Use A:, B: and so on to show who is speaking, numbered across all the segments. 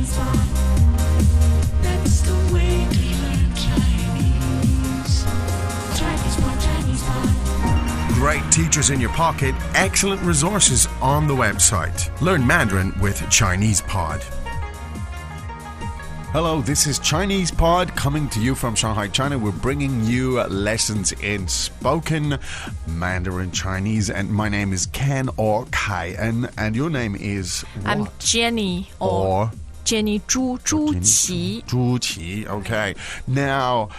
A: Chinese Pod. That's the way we learn Chinese. Chinese Pod, Chinese Pod.
B: Great teachers in your pocket, excellent resources on the website. Learn Mandarin with Chinese Pod. Hello, this is Chinese Pod coming to you from Shanghai, China. We're bringing you lessons in spoken Mandarin Chinese, and my name is Ken or Kai, and your name is what?
C: I'm Jenny
B: or
C: Jenny Zhu Qi.
B: Zhu Qi. Okay. Now,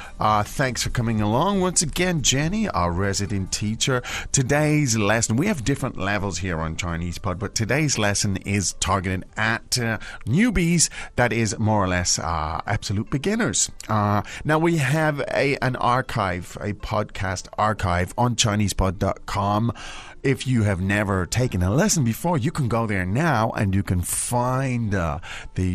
B: thanks for coming along once again, Jenny, our resident teacher. Today's lesson, we have different levels here on Chinese Pod, but today's lesson is targeted at newbies, that is more or less absolute beginners. Now, we have an archive, a podcast archive on ChinesePod.com. If you have never taken a lesson before, you can go there now and you can find the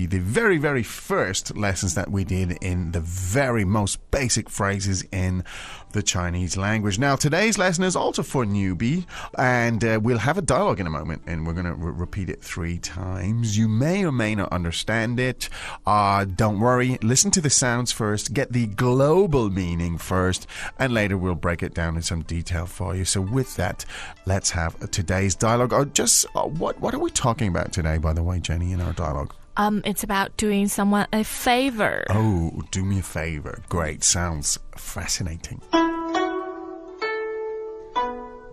B: very, very first lessons that we did in the very most basic phrases in the Chinese language. Now, today's lesson is also for newbie, and we'll have a dialogue in a moment, and we're going to repeat it 3 times. You may or may not understand it. Don't worry. Listen to the sounds first. Get the global meaning first, and later we'll break it down in some detail for you. So with that, let's have today's dialogue. What are we talking about today, by the way, Jenny, in our dialogue?
C: It's about doing someone a favor.
B: Oh, do me a favor. Great. Sounds fascinating.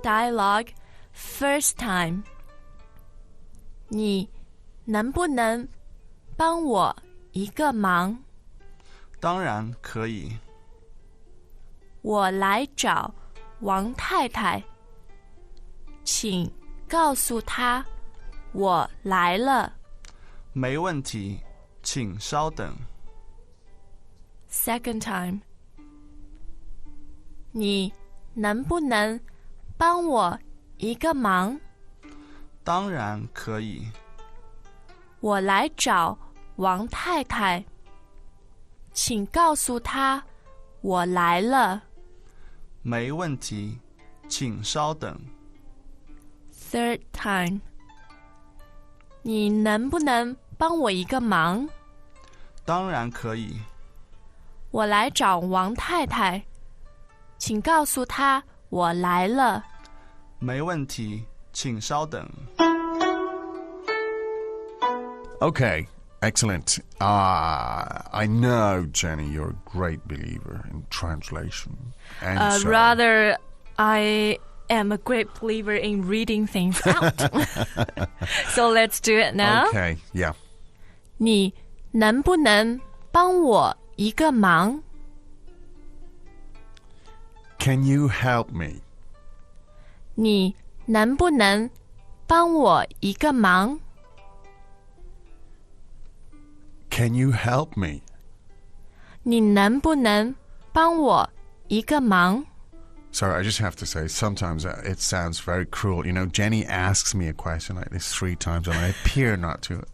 C: Dialogue first time. 你能不能帮我一个忙？
D: 当然可以。
C: 我来找王太太，请告诉她我来了。
D: 没问题，请稍等。
C: Second time. 你能不能帮我一个忙？
D: 当然可以。
C: 我来找王太太，请告诉她我来了。
D: 没问题，请稍等。
C: Third time. 你能不能帮我一个忙？
D: 当然可以。
C: 我来找王太太，请告诉她我来了。
D: 没问题，请稍等。
B: Okay, excellent. I know, Jenny, you're a great believer in translation. And so,
C: Rather, I am a great believer in reading things out. So let's do it now.
B: Okay, yeah.
C: 你能不能帮我一个忙？
B: Can you help me?
C: 你能不能帮我一个忙？
B: Can you help me?
C: 你能不能帮我一个忙？
B: Sorry, I just have to say, sometimes it sounds very cruel. You know, Jenny asks me a question like this 3 times, and I appear not to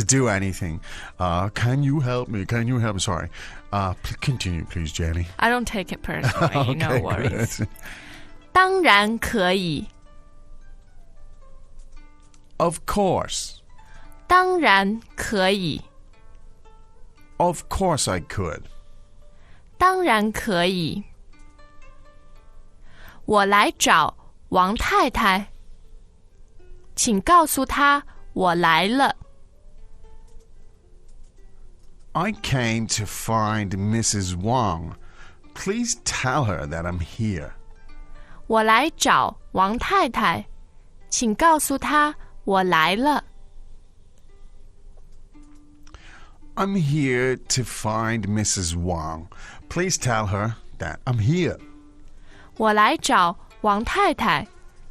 B: do anything. Can you help me? Can you help me? Sorry. Continue, please, Jenny.
C: I don't take it personally, no
B: Okay,
C: worries.
B: good.
C: 当然可以，
B: Of course.
C: 当然可以，
B: Of course I could.
C: 当然可以。我来找王太太，请告诉她我来了。
B: I came to find Mrs. Wang. Please tell her that I'm here.
C: 我来找王太太，请告诉她我来了。
B: I'm here to find Mrs. Wang. Please tell her that I'm here.
C: 我来找王太太，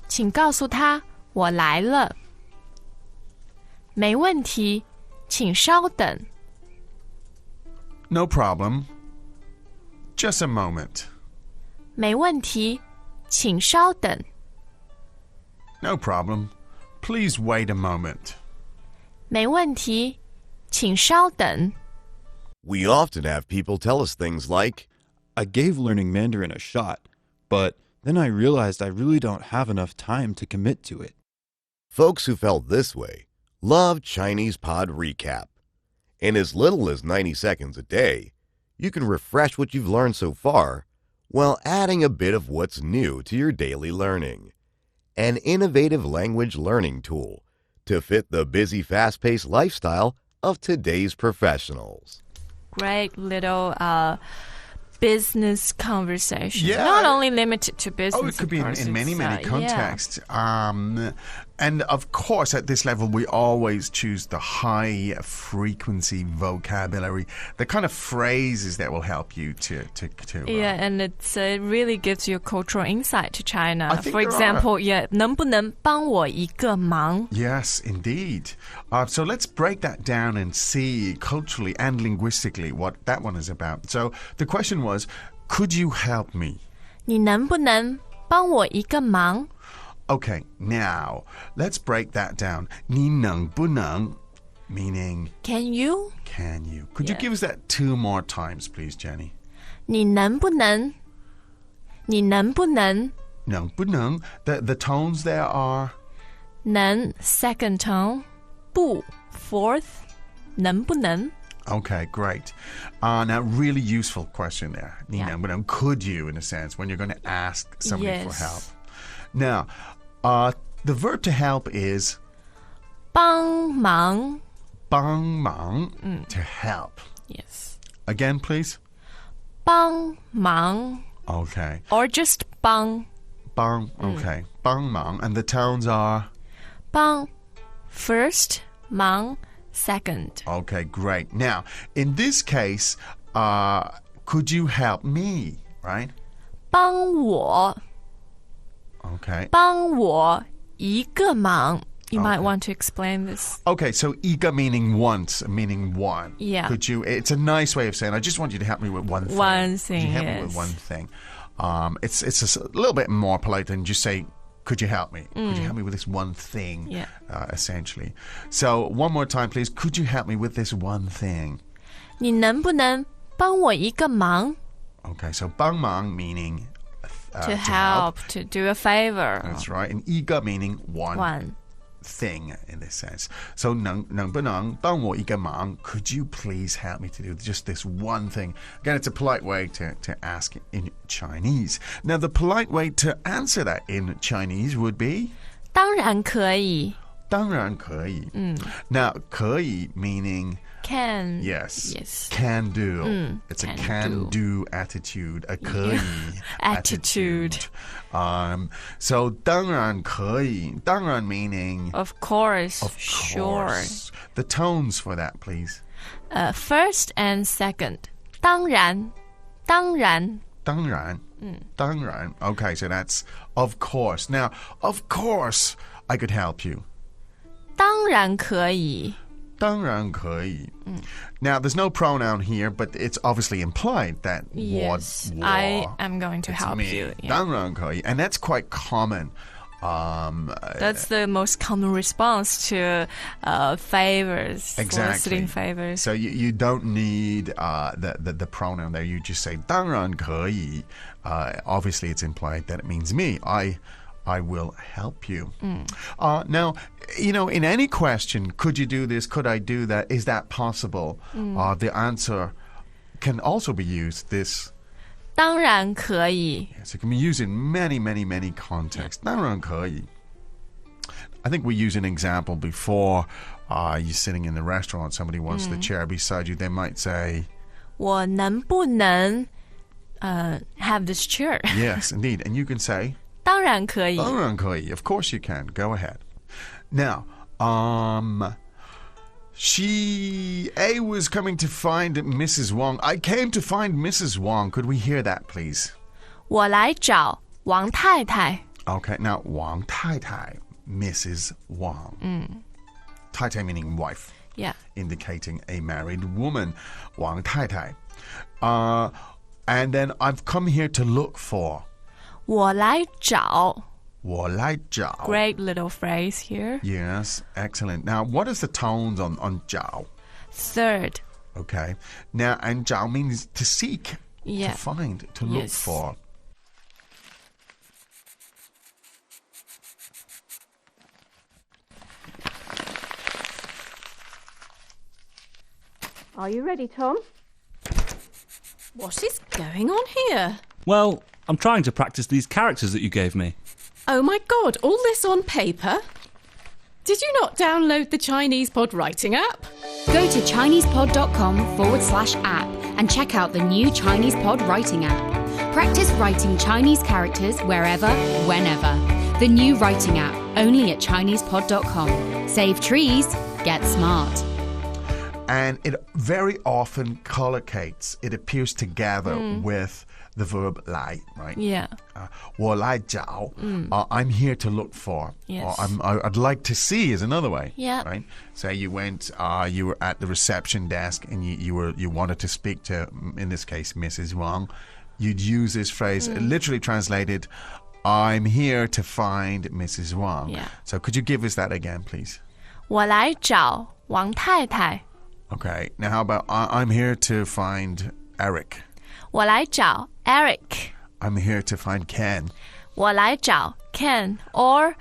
C: 请告诉她我来了。没问题，请稍等。
B: No problem. Just a moment.
C: 没问题，请稍等。
B: No problem. Please wait a moment.
C: 没问题，请稍等。
E: We often have people tell us things like,
F: I gave learning Mandarin a shot, but then I realized I really don't have enough time to commit to it.
E: folks who felt this way love Chinese Pod Recap. In as little as 90 seconds a day, you can refresh what you've learned so far while adding a bit of what's new to your daily learning. An innovative language learning tool to fit the busy, fast-paced lifestyle of today's professionals.
C: Great little business conversation.
B: Yeah.
C: Not only limited to business.
B: Oh, it could be
C: of course,
B: in many,
C: it's,
B: many
C: yeah.
B: contexts. And of course, at this level, we always choose the high frequency vocabulary, the kind of phrases that will help you to
C: Yeah, and it really gives you a cultural insight to China.
B: I think
C: For
B: there
C: example, yeah, 能不能帮我一个忙?
B: Yes, indeed. So let's break that down and see culturally and linguistically what that one is about. So the question was, could you help me?
C: 你能不能帮我一个忙?
B: Okay, now let's break that down. 你能不能 meaning
C: Can you?
B: can you? Could you
C: Yeah.
B: give us that 2 more times, please, Jenny?
C: 你能不能? 你能不能?
B: 能不能 the tones there are
C: 能 second tone, 不 fourth, 能不能?
B: okay, great. Now, really useful question there. 你能不能 could you, in a sense, when you're going to ask somebody for
C: Yes.
B: help. Now, the verb to help is
C: 帮忙.
B: 帮忙 to help.
C: Yes.
B: Again, please.
C: 帮忙
B: Okay.
C: or just 帮.
B: 帮 okay. 帮忙 and the tones are
C: 帮 first, 忙 second.
B: okay, great. Now, in this case, could you help me, right?
C: 帮我
B: Okay.
C: 帮我一个忙. You might
B: Okay.
C: want to explain this.
B: Okay, so iga meaning once, meaning one.
C: Yeah.
B: Could you? It's a nice way of saying I just want you to help me with one thing.
C: One
B: Could
C: thing,
B: you help me with
C: yes.
B: one thing? It's a little bit more polite than just say, "Could you help me? Could you help me with this one thing?"
C: Yeah.
B: Essentially. So one more time, please. Could you help me with this one thing?
C: 你能不能帮我一个忙?
B: Okay, so 帮忙 meaning
C: To help, to do a favor.
B: That's right. And 一个 meaning one.
C: One.
B: Thing in this sense. So 能不能帮我一个忙? Could you please help me to do just this one thing? Again, it's a polite way to ask in Chinese. Now, the polite way to answer that in Chinese would be
C: 当然可以.
B: 当然可以. Now, 可以 meaning
C: Can.
B: yes,
C: Yes.
B: can do. It's a
C: can
B: can-do attitude, a 可以
C: Attitude.
B: So 当然可以. 当然 meaning
C: Of course.
B: of
C: Sure.
B: course. The tones for that, please.
C: First and second. 当然.当然.
B: 当然. 当然. Okay, so that's of course. Now, of course, I could help you.
C: 当然可以.
B: 当然可以. Now, there's no pronoun here, but it's obviously implied that
C: Yes.
B: 我
C: I am going to
B: it's
C: help
B: me.
C: you. Yeah.
B: 当然可以. And that's quite common.
C: That's the most common response to favors.
B: Exactly.
C: Soliciting favors.
B: So you don't need the pronoun there. You just say 当然可以. Obviously, it's implied that it means me. I will help you. Now, in any question, could you do this? Could I do that? Is that possible? The answer can also be used this.
C: 当然可以.
B: Yes, it can be used in many, many, many contexts. 当然可以. I think we used an example before. You're sitting in the restaurant, somebody wants the chair beside you. They might say,
C: 我能不能 have this chair?
B: yes, indeed. And you can say,
C: 当然可以.
B: 当然可以. Of course you can. Go ahead. Now, A was coming to find Mrs. Wong. I came to find Mrs. Wong. Could we hear that, please?
C: 我来找王太太.
B: Okay, now Wang Tai Tai, Mrs. Wang. Tai Tai meaning wife,
C: Yeah.
B: indicating a married woman. Wang Tai Tai. And then I've come here to look for.
C: 我来找.
B: 我来找.
C: Great little phrase here.
B: Yes, excellent. Now, what is the tones on 找?
C: Third.
B: Okay. Now, and 找 means to seek,
C: Yeah.
B: to find, to look
C: Yes.
B: for.
G: Are you ready, Tom?
H: What is going on here?
I: Well, I'm trying to practice these characters that you gave me.
H: Oh my God, all this on paper? Did you not download the Chinese Pod writing app?
J: Go to ChinesePod.com/app and check out the new Chinese Pod writing app. Practice writing Chinese characters wherever, whenever. The new writing app, only at ChinesePod.com. Save trees, get smart.
B: And it very often collocates. It appears together with the verb 来, right?
C: Yeah.
B: 我来找, I'm here to look for.
C: Yes.
B: Or I'd like to see is another way.
C: Yeah.
B: Right? Say you went, you were at the reception desk and you wanted to speak to, in this case, Mrs. Wang. You'd use this phrase, literally translated, I'm here to find Mrs. Wang.
C: Yeah.
B: So could you give us that again, please?
C: 我来找王太太。
B: Okay. Now how about I'm here to find Eric.
C: 我来找 Eric。
B: I'm here to find Ken.
C: 我来找 Ken or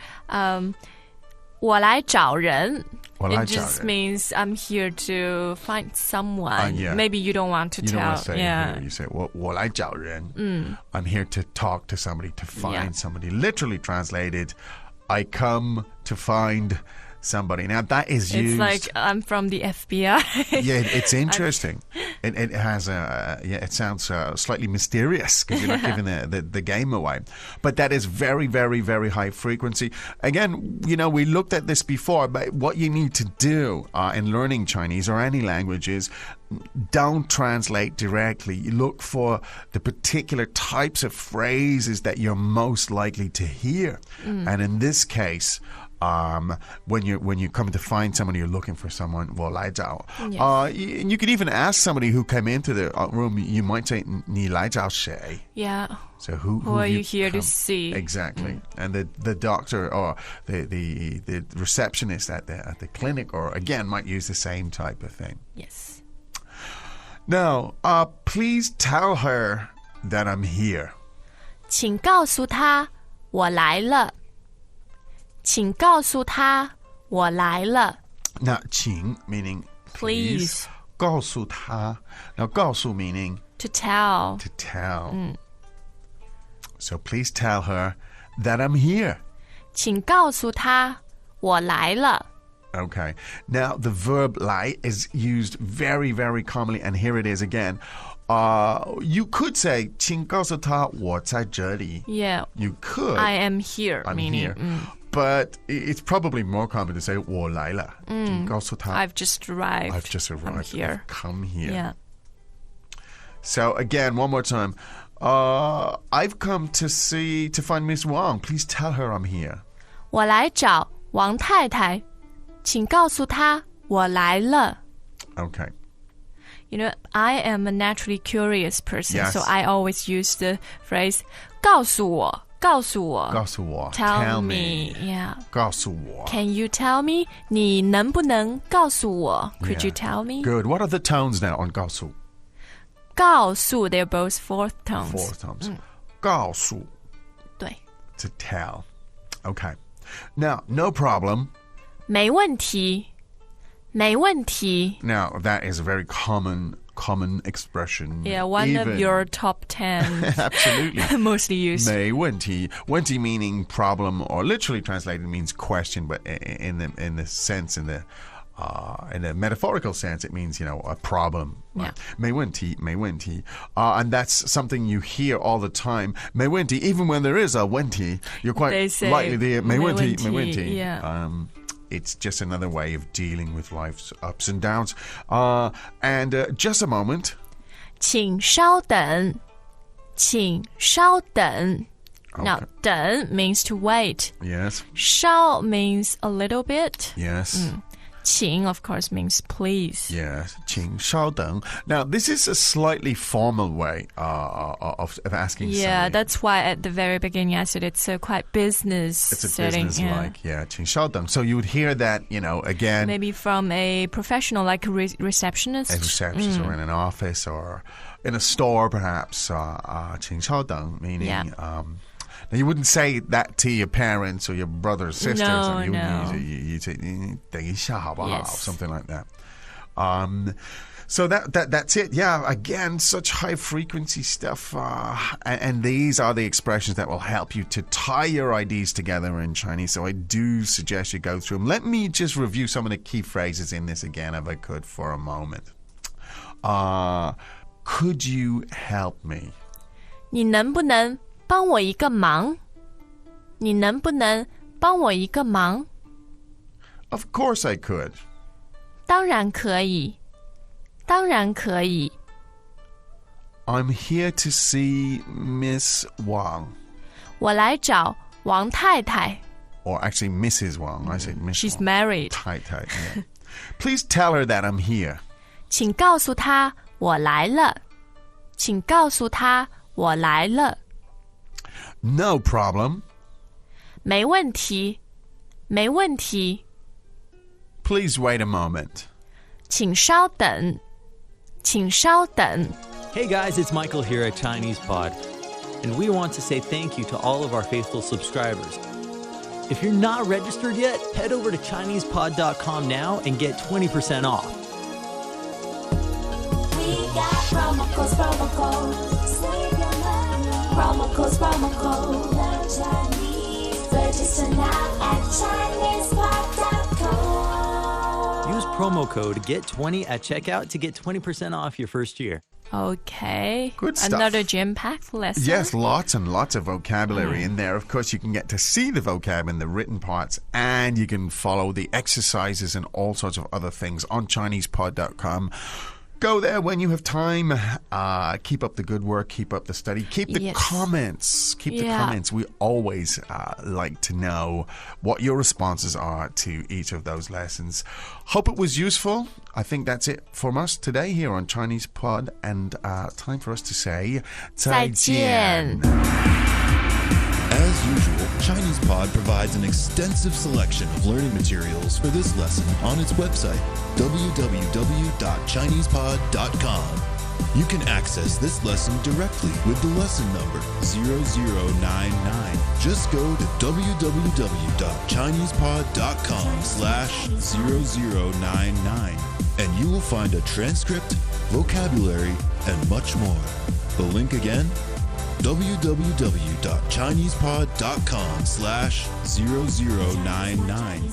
C: 我来找人。
B: 我来
C: It
B: 找
C: just
B: 人。
C: means I'm here to find someone.
B: Yeah.
C: Maybe you don't want to
B: You
C: tell.
B: don't want to say
C: yeah.
B: here. You say 我来找人. I'm here to talk to somebody, to find somebody. Literally translated, I come to find somebody. Now that is used.
C: It's like I'm from the FBI.
B: Yeah, it's interesting. It has it sounds slightly mysterious because you're not giving the game away. But that is very, very, very high frequency. Again, we looked at this before, but what you need to do in learning Chinese or any language is don't translate directly. You look for the particular types of phrases that you're most likely to hear. And in this case, when you come to find somebody, you're looking for someone, 我来找.
C: Yes.
B: You could even ask somebody who came into the room, you might say, 你来找谁?
C: Yeah.
B: So who
C: are
B: have
C: you here to
B: come?
C: see?
B: Exactly. And the doctor or the receptionist at the clinic, or again, might use the same type of thing.
C: Yes.
B: Now, please tell her that I'm here.
C: 请告诉她我来了。请告诉她我来了。
B: Now, 请 meaning
C: Please.
B: 告诉她. Now, 告诉 meaning
C: To tell.
B: to tell. So please tell her that I'm here.
C: 请告诉她我来了。
B: Okay. Now, the verb 来 is used very, very commonly, and here it is again. You could say 请告诉她我在这里.
C: Yeah.
B: You could.
C: I am here.
B: I'm
C: meaning,
B: here. But it's probably more common to say 我来了. 请告诉她
C: I've just arrived.
B: I've just arrived.
C: I'm here.
B: I've come here.
C: Yeah.
B: So again, one more time. I've come to find Miss Wang. Please tell her I'm here.
C: 我来找王太太，请告诉她我来了。
B: Okay.
C: I am a naturally curious person,
B: Yes.
C: so I always use the phrase 告诉我，告诉我。
B: 告诉我.
C: Tell
B: me.
C: me. Yeah.
B: 告诉我.
C: Can you tell me? 你能不能告诉我? Could
B: Yeah.
C: you tell me?
B: Good. What are the tones now on 告诉?
C: 告诉 they're both fourth tones.
B: Fourth tones. 告诉.
C: 对，
B: To tell. Okay. Now, no problem.
C: 没问题，没问题。
B: Now, that is a very common expression.
C: Yeah, one
B: Even-
C: of your top 10
B: Absolutely.
C: mostly used.
B: 没问题. 问题 meaning problem, or literally translated means question, but in the sense, in the metaphorical sense, it means, a problem. Right? 没问题, 没问题. And that's something you hear all the time. 没问题, even when there is a 问题, you're quite
C: They say,
B: likely to hear 没问题,
C: 没问题,
B: 没问题.
C: yeah.
B: It's just another way of dealing with life's ups and downs. And just a moment.
C: 请稍等，请稍等。Now, 等 means to wait.
B: Yes.
C: 稍 means a little bit.
B: Yes.
C: 请, of course, means please.
B: Yes. 请稍等. Now, this is a slightly formal way of asking
C: Yeah,
B: somebody.
C: that's why at the very beginning I said it's a quite business
B: It's a
C: setting.
B: business-like, yeah. 请稍等. So you would hear that, again,
C: Maybe from a professional, like a receptionist.
B: a receptionist or in an office or in a store, perhaps. 请稍等, meaning...
C: Yeah.
B: Now, you wouldn't say that to your parents or your brothers, sisters.
C: No,
B: and
C: no.
B: you'd say, 等一下好不好?
C: Yes.
B: Something like that. So that's it. Yeah, again, such high frequency stuff. And these are the expressions that will help you to tie your ideas together in Chinese. So I do suggest you go through them. Let me just review some of the key phrases in this again, if I could, for a moment. Could you help me?
C: 你能不能帮我一个忙？你能不能帮我一个忙？
B: Of course I could.
C: 当然可以，当然可以。
B: I'm here to see Miss Wang.
C: 我来找王太太。
B: Or actually Mrs. Wang. I said Miss
C: She's
B: Wang.
C: married.
B: 太太, yeah. Please tell her that I'm here.
C: 请告诉她我来了。请告诉她我来了。
B: No problem.
C: 没问题，没问题。
B: Please wait a moment.
C: 请稍等，请稍等。
G: Hey guys, it's Michael here at Chinese Pod, and we want to say thank you to all of our faithful subscribers. If you're not registered yet, head over to ChinesePod.com now and get 20% off.
A: We got promo codes. Save your money. Promo codes. Learn Chinese. Register now at ChinesePod.com.
G: Use promo code GET20 at checkout to get 20% off your first year.
C: Okay.
B: Good stuff.
C: Another jam-packed lesson.
B: Yes, lots and lots of vocabulary in there. Of course, you can get to see the vocab in the written parts, and you can follow the exercises and all sorts of other things on ChinesePod.com. Go there when you have time. Keep up the good work. Keep up the study. Keep the comments. Keep the comments. We always like to know what your responses are to each of those lessons. Hope it was useful. I think that's it from us today here on Chinese Pod. And time for us to say 再见.
F: As usual, Chinese Pod provides an extensive selection of learning materials for this lesson on its website, www.chinesepod.com. You can access this lesson directly with the lesson number 0099. Just go to www.chinesepod.com/0099 and you will find a transcript, vocabulary, and much more. The link again, www.chinesepod.com/0099.